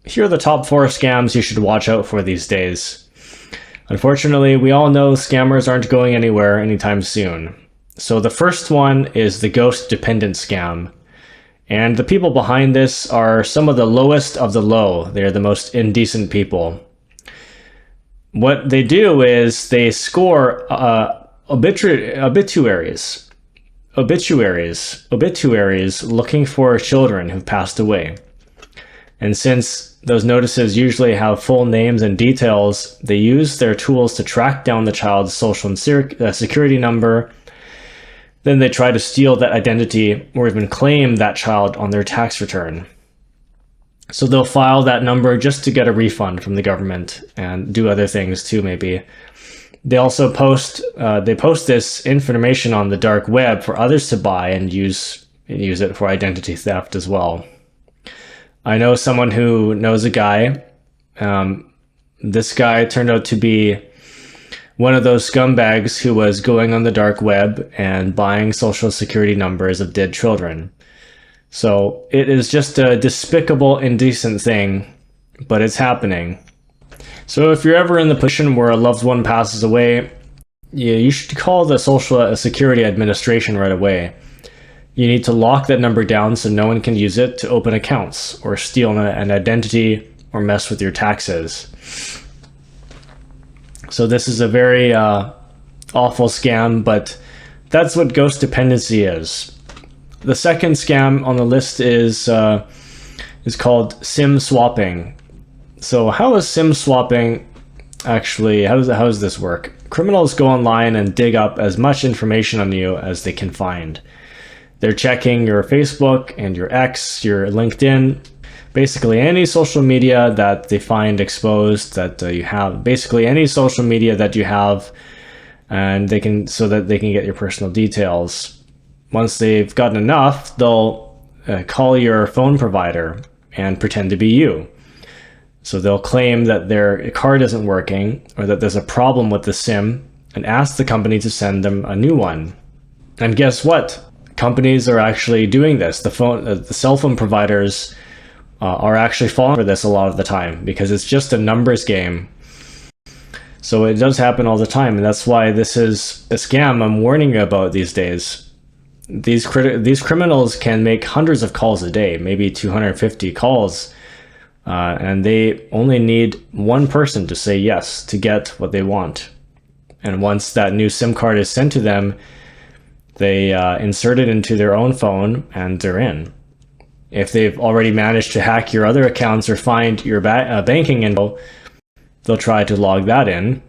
here are the top 4 scams you should watch out for these days. Unfortunately, we all know scammers aren't going anywhere anytime soon. So the first one is the ghost dependent scam. And the people behind this are some of the lowest of the low. They're the most indecent people. What they do is they score obituaries looking for children who've passed away. And since those notices usually have full names and details, they use their tools to track down the child's social security number. Then they try to steal that identity or even claim that child on their tax return. So they'll file that number just to get a refund from the government and do other things too, maybe. They also post this information on the dark web for others to buy and use it for identity theft as well. I know someone who knows a guy. This guy turned out to be one of those scumbags who was going on the dark web and buying social security numbers of dead children. So it is just a despicable, indecent thing, but it's happening. So if you're ever in the position where a loved one passes away, you should call the Social Security Administration right away. You need to lock that number down so no one can use it to open accounts or steal an identity or mess with your taxes. So this is a very awful scam, but that's what ghost dependency is. The second scam on the list is called SIM swapping. So how is SIM swapping actually, how does this work? Criminals go online and dig up as much information on you as they can find. They're checking your Facebook and your X, your LinkedIn, basically any social media that they find exposed that you have, basically any social media that you have, and so that they can get your personal details. Once they've gotten enough, they'll call your phone provider and pretend to be you. So they'll claim that their card isn't working or that there's a problem with the SIM and ask the company to send them a new one. And guess what? Companies are actually doing this. The cell phone providers are actually falling for this a lot of the time because it's just a numbers game. So it does happen all the time, and that's why this is a scam I'm warning you about these days. These criminals can make hundreds of calls a day, maybe 250 calls, and they only need one person to say yes to get what they want. And once that new SIM card is sent to them, they insert it into their own phone and they're in. If they've already managed to hack your other accounts or find your banking info, they'll try to log that in.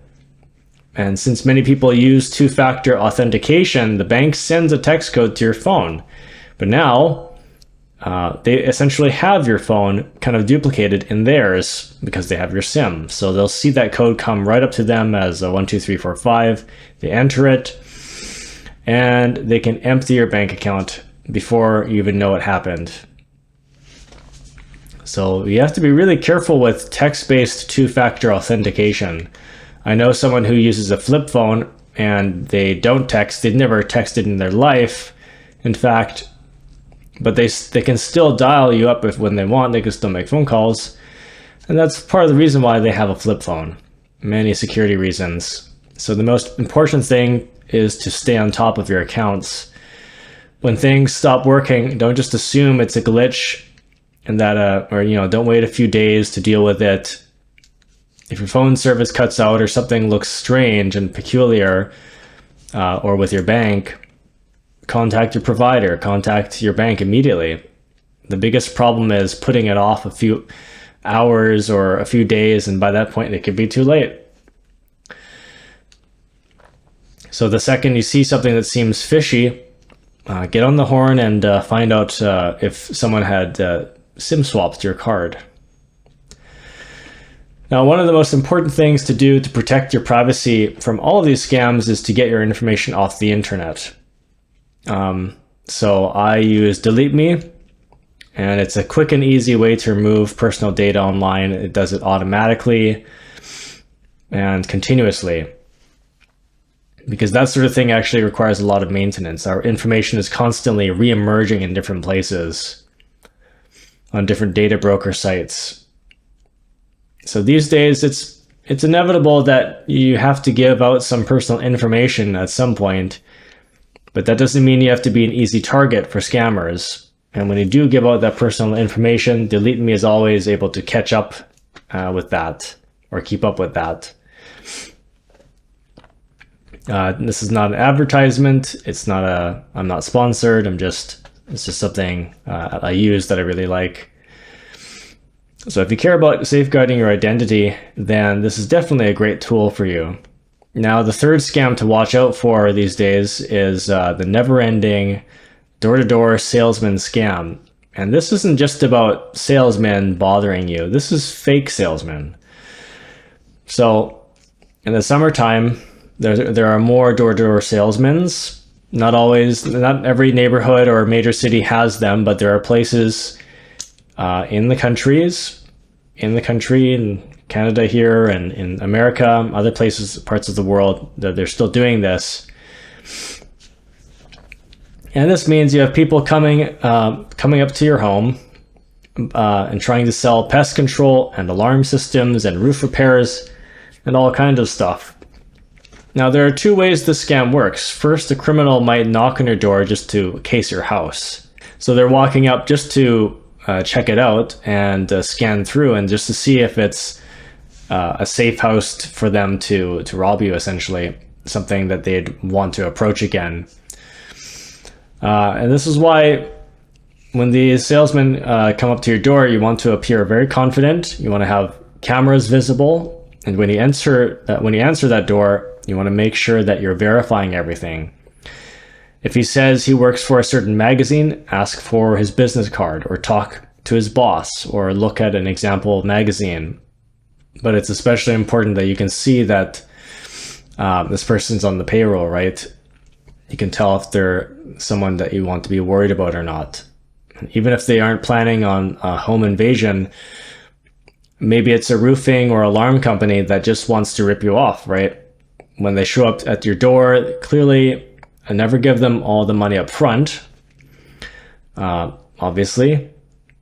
And since many people use two-factor authentication, the bank sends a text code to your phone. But now, they essentially have your phone kind of duplicated in theirs because they have your SIM. So they'll see that code come right up to them as 12345. They enter it, and they can empty your bank account before you even know it happened. So you have to be really careful with text-based two-factor authentication. I know someone who uses a flip phone and they don't text. They've never texted in their life, in fact, but they can still dial you up when they want. They can still make phone calls, and that's part of the reason why they have a flip phone. Many security reasons. So the most important thing is to stay on top of your accounts. When things stop working, don't just assume it's a glitch and that don't wait a few days to deal with it. If your phone service cuts out or something looks strange and peculiar, or with your bank, contact your provider, contact your bank immediately. The biggest problem is putting it off a few hours or a few days, and by that point it could be too late. So the second you see something that seems fishy, get on the horn and find out if someone had SIM swapped your card. Now, one of the most important things to do to protect your privacy from all of these scams is to get your information off the internet. So I use DeleteMe, and it's a quick and easy way to remove personal data online. It does it automatically and continuously, because that sort of thing actually requires a lot of maintenance. Our information is constantly re-emerging in different places, on different data broker sites. So these days, it's inevitable that you have to give out some personal information at some point, but that doesn't mean you have to be an easy target for scammers. And when you do give out that personal information, DeleteMe is always able to catch up with that or keep up with that. This is not an advertisement. I'm not sponsored. It's just something I use that I really like. So if you care about safeguarding your identity, then this is definitely a great tool for you. Now, the third scam to watch out for these days is the never-ending door-to-door salesman scam. And this isn't just about salesmen bothering you. This is fake salesmen. So in the summertime, there are more door-to-door salesmen. Not every neighborhood or major city has them, but there are places in the country, in Canada here, and in America, other places, parts of the world, that they're still doing this. And this means you have people coming up to your home and trying to sell pest control and alarm systems and roof repairs and all kinds of stuff. Now, there are two ways this scam works. First, a criminal might knock on your door just to case your house. So they're walking up just to check it out and scan through and just to see if it's a safe house for them to rob you, essentially, something that they'd want to approach again. And this is why when the salesmen come up to your door, you want to appear very confident. You want to have cameras visible, and when you answer that door, you want to make sure that you're verifying everything. If he says he works for a certain magazine, ask for his business card or talk to his boss or look at an example magazine. But it's especially important that you can see that this person's on the payroll, right? You can tell if they're someone that you want to be worried about or not. Even if they aren't planning on a home invasion, maybe it's a roofing or alarm company that just wants to rip you off, right? When they show up at your door, clearly, never give them all the money up front. Obviously,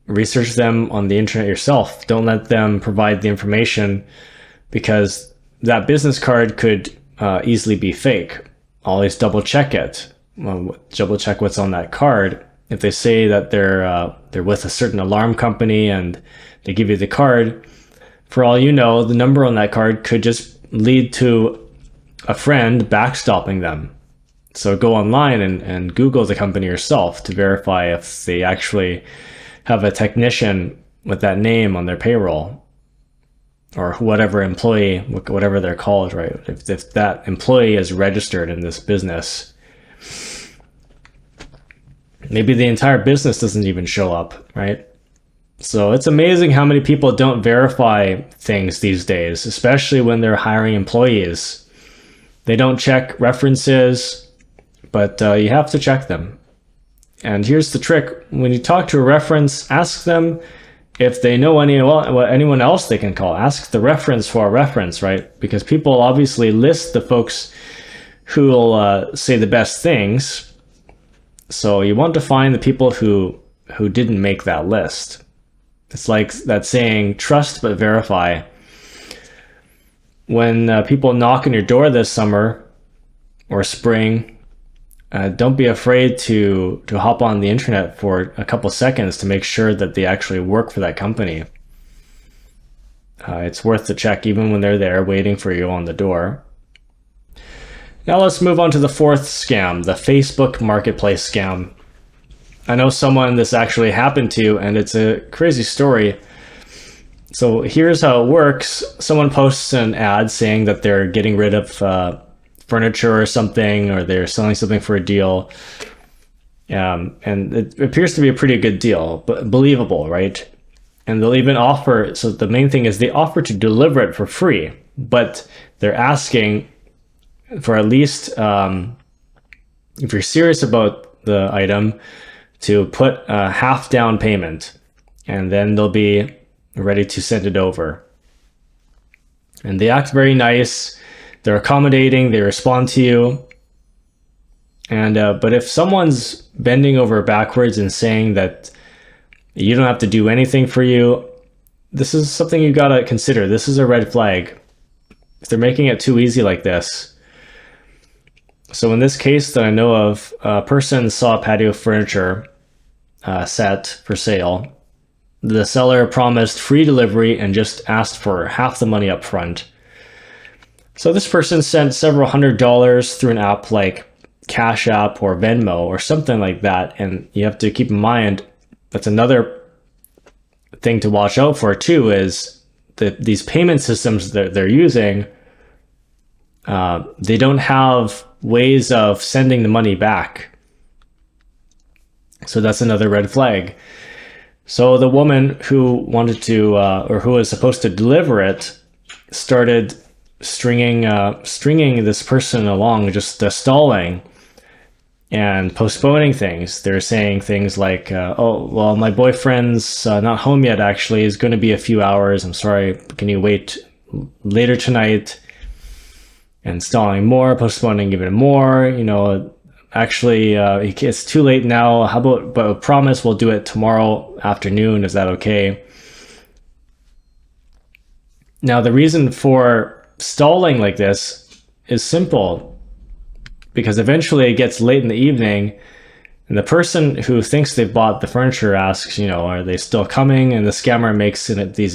research them on the internet yourself. Don't let them provide the information, because that business card could easily be fake. Always double check it. Double check what's on that card. If they say that they're with a certain alarm company and they give you the card, for all you know, the number on that card could just lead to a friend backstopping them. So go online and Google the company yourself to verify if they actually have a technician with that name on their payroll, or whatever employee, whatever they're called, right? If that employee is registered in this business, maybe the entire business doesn't even show up, right? So it's amazing how many people don't verify things these days, especially when they're hiring employees. They don't check references, but you have to check them. And here's the trick. When you talk to a reference, ask them if they know anyone else they can call. Ask the reference for a reference, right? Because people obviously list the folks who will say the best things. So you want to find the people who didn't make that list. It's like that saying, trust but verify. When people knock on your door this summer or spring, don't be afraid to hop on the internet for a couple seconds to make sure that they actually work for that company. It's worth the check even when they're there waiting for you on the door. Now let's move on to the fourth scam, the Facebook Marketplace scam. I know someone this actually happened to, and it's a crazy story. So here's how it works. Someone posts an ad saying that they're getting rid of furniture or something, or they're selling something for a deal. And it appears to be a pretty good deal, but believable, right? And they'll even offer, so the main thing is they offer to deliver it for free, but they're asking for at least, if you're serious about the item, to put a half down payment, and then they'll be ready to send it over. And they act very nice. They're accommodating. They respond to you. And but if someone's bending over backwards and saying that you don't have to do anything for you, this is something you gotta consider. This is a red flag. If they're making it too easy like this. So in this case that I know of, a person saw patio furniture set for sale. The seller promised free delivery and just asked for half the money up front. So this person sent several $100s through an app like Cash App or Venmo or something like that. And you have to keep in mind, that's another thing to watch out for too, is that these payment systems that they're using, they don't have ways of sending the money back. So that's another red flag. So the woman who wanted to, or who was supposed to deliver it, started stringing this person along, just stalling and postponing things. They're saying things like, oh, well, my boyfriend's not home yet, actually. It's going to be a few hours. I'm sorry. Can you wait later tonight? And stalling more, postponing even more. You know, actually, it's too late now. How about, but I promise we'll do it tomorrow afternoon. Is that okay? Now, the reason for stalling like this is simple, because eventually it gets late in the evening and the person who thinks they've bought the furniture asks, you know, are they still coming? And the scammer makes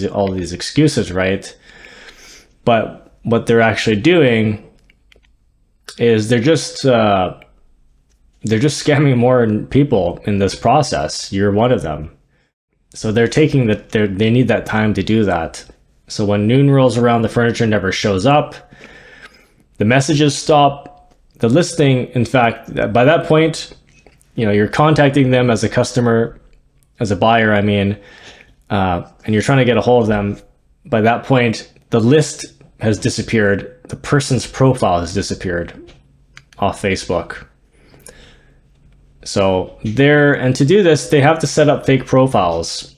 all these excuses, right? But what they're actually doing is they're just scamming more people in this process. You're one of them. So they're taking that, they need that time to do that. So when noon rolls around, the furniture never shows up. The messages stop. The listing, in fact, by that point, you know, you're contacting them as a customer, as a buyer, I mean, and you're trying to get a hold of them. By that point, the list has disappeared. The person's profile has disappeared off Facebook. So and to do this, they have to set up fake profiles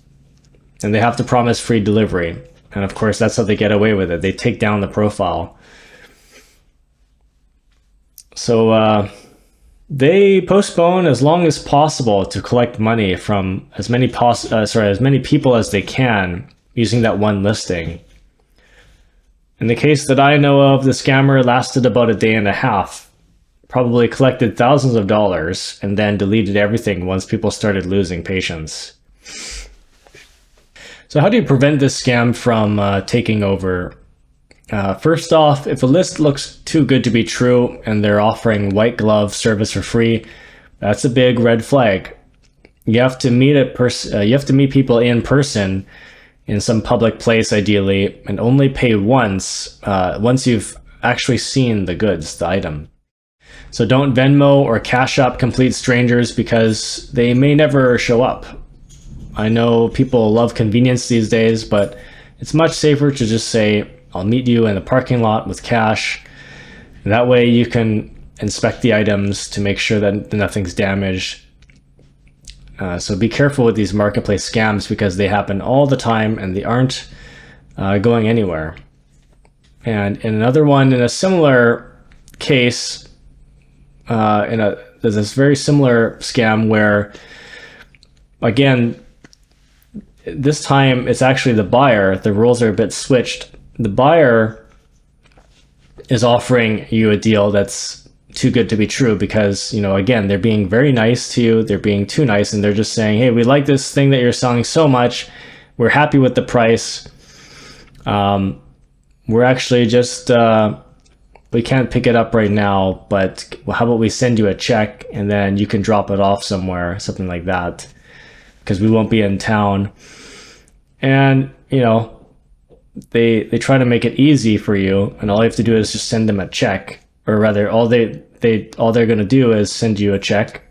and they have to promise free delivery. And of course, that's how they get away with it. They take down the profile. So they postpone as long as possible to collect money from as many people as they can using that one listing. In the case that I know of, the scammer lasted about a day and a half, probably collected thousands of dollars, and then deleted everything once people started losing patience. So how do you prevent this scam from taking over? First off, if a list looks too good to be true and they're offering white glove service for free, that's a big red flag. You have to meet people in person in some public place, ideally, and only pay once you've actually seen the goods, the item. So don't Venmo or Cash App complete strangers because they may never show up. I know people love convenience these days, but it's much safer to just say, I'll meet you in the parking lot with cash. And that way you can inspect the items to make sure that nothing's damaged. So be careful with these marketplace scams because they happen all the time and they aren't going anywhere. And in another one, in a similar case, there's this very similar scam where, again, this time it's actually the buyer. The roles are a bit switched. The buyer is offering you a deal that's too good to be true because, you know, again, they're being very nice to you. They're being too nice and they're just saying, hey, we like this thing that you're selling so much. We're happy with the price. We're actually just, we can't pick it up right now, but how about we send you a check and then you can drop it off somewhere, something like that, because we won't be in town. And, you know, they try to make it easy for you, and all you have to do is just send them a check, or rather, all they're going to do is send you a check,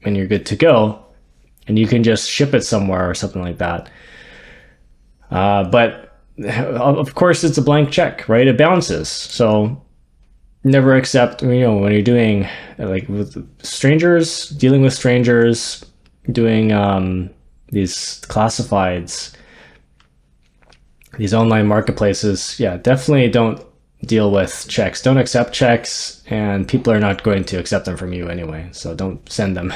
and you're good to go, and you can just ship it somewhere or something like that. But of course, it's a blank check, right? It bounces, so never accept. You know, when you're doing like with strangers, dealing with strangers, doing these classifieds. These online marketplaces, yeah, definitely don't deal with checks. Don't accept checks, and people are not going to accept them from you anyway, so don't send them.